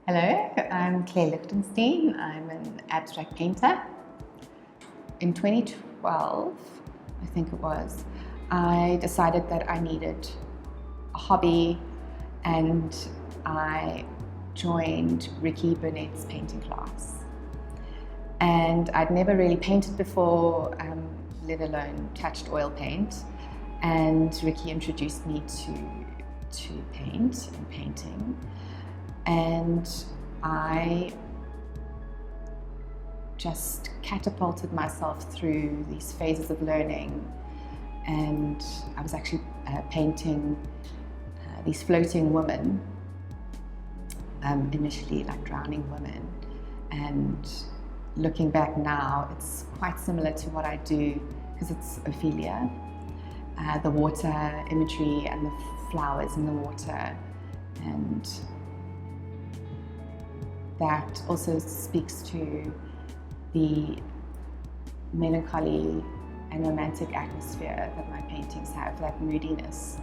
Hello, I'm Claire Lichtenstein. I'm an abstract painter. In 2012, I think it was, I decided that I needed a hobby and I joined Ricky Burnett's painting class. And I'd never really painted before, let alone touched oil paint. And Ricky introduced me to paint and painting. And I just catapulted myself through these phases of learning, and I was actually painting these floating women, initially like drowning women, and looking back now it's quite similar to what I do because it's Ophelia, the water imagery and the flowers in the water, and that also speaks to the melancholy and romantic atmosphere that my paintings have, that moodiness.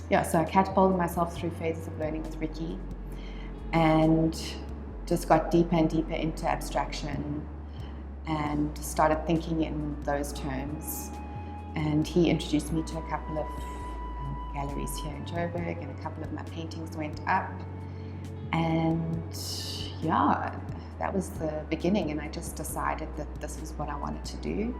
Yeah, so I catapulted myself through phases of learning with Ricky and just got deeper and deeper into abstraction and started thinking in those terms. And he introduced me to a couple of galleries here in Joburg, and a couple of my paintings went up. And yeah, that was the beginning, and I just decided that this was what I wanted to do.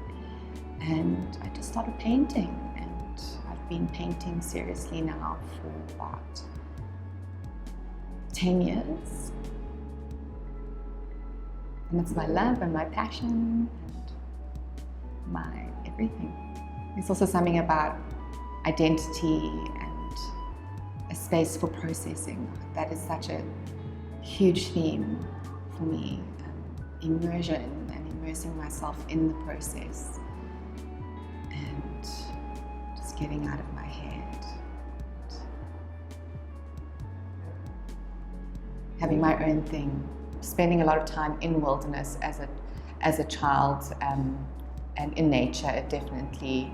And I just started painting, and I've been painting seriously now for about 10 years. And it's my love and my passion and my everything. There's also something about identity and a space for processing. That is such a huge theme for me. Immersion and immersing myself in the process and just getting out of my head. Having my own thing. Spending a lot of time in wilderness as a child and in nature, it definitely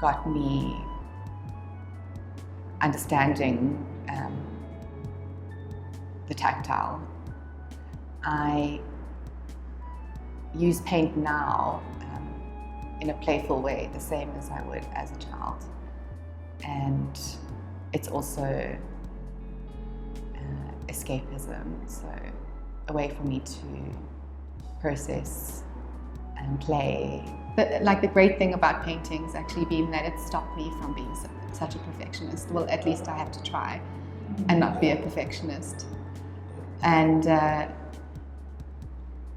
got me understanding the tactile. I use paint now in a playful way, the same as I would as a child. And it's also escapism, so a way for me to process and play. But like the great thing about paintings actually being that it stopped me from being such a perfectionist. Well, at least I have to try and not be a perfectionist. And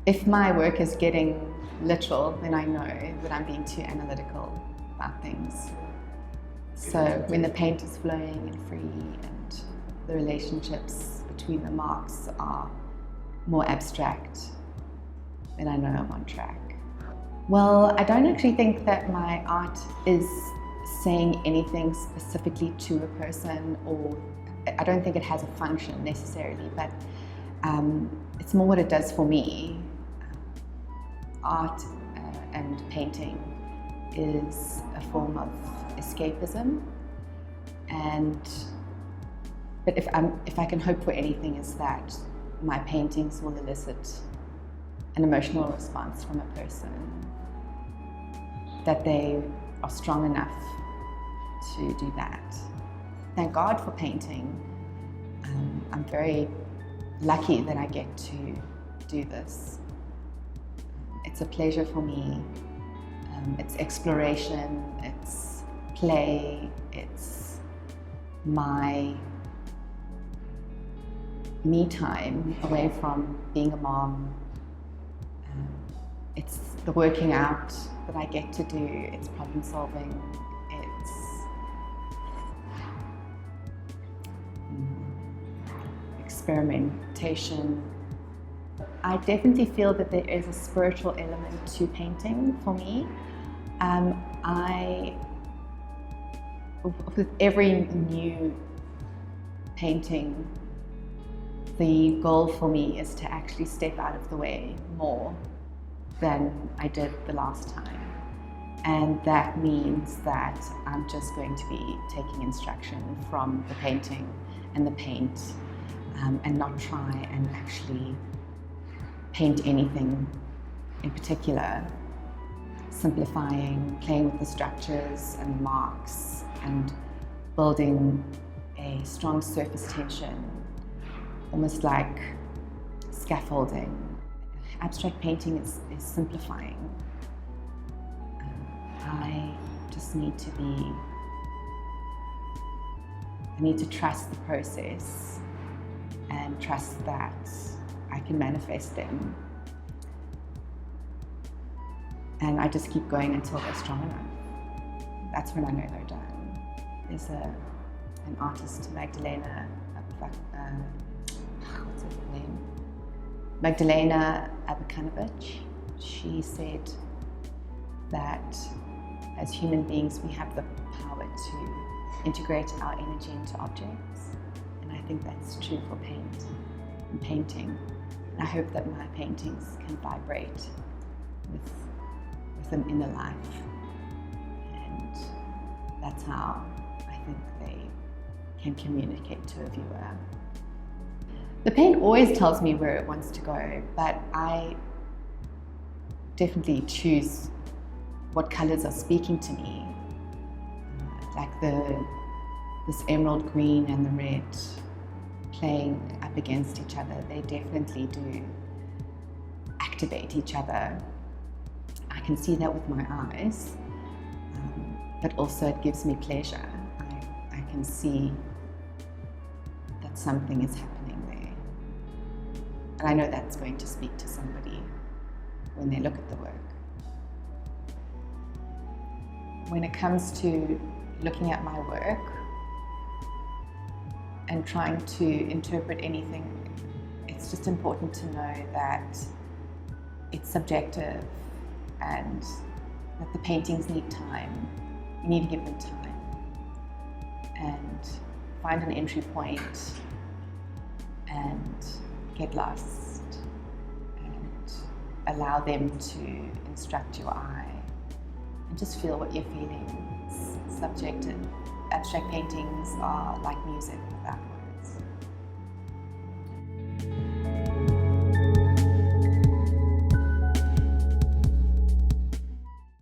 if my work is getting literal, then I know that I'm being too analytical about things. So when the paint is flowing and free and the relationships between the marks are more abstract, then I know I'm on track. Well, I don't actually think that my art is saying anything specifically to a person, or I don't think it has a function necessarily, but it's more what it does for me. Art and painting is a form of escapism, but if I can hope for anything, is that my paintings will elicit an emotional response from a person, that they are strong enough to do that. Thank God for painting. I'm very lucky that I get to do this. It's a pleasure for me. It's exploration, it's play, it's my me time away from being a mom. It's the working out that I get to do, it's problem solving, it's experimentation. I definitely feel that there is a spiritual element to painting for me. With every new painting, the goal for me is to actually step out of the way more than I did the last time. And that means that I'm just going to be taking instruction from the painting and the paint, and not try and actually paint anything in particular. Simplifying, playing with the structures and marks, and building a strong surface tension, almost like scaffolding. Abstract painting is simplifying. I just need to trust the process and trust that I can manifest them. And I just keep going until they're strong enough. That's when I know they're done. There's an artist, Magdalena, what's her name? Magdalena Abacanovich. She said that as human beings, we have the power to integrate our energy into objects. And I think that's true for paint and painting. And I hope that my paintings can vibrate with an inner life. And that's how I think they can communicate to a viewer. The paint always tells me where it wants to go, but I definitely choose what colors are speaking to me. Like this emerald green and the red playing up against each other, they definitely do activate each other. I can see that with my eyes, but also it gives me pleasure. I can see that something is happening there. And I know that's going to speak to somebody when they look at the work. When it comes to looking at my work and trying to interpret anything, it's just important to know that it's subjective and that the paintings need time. You need to give them time and find an entry point and get lost and allow them to instruct your eye and just feel what you're feeling. It's subjective. Abstract paintings are like music without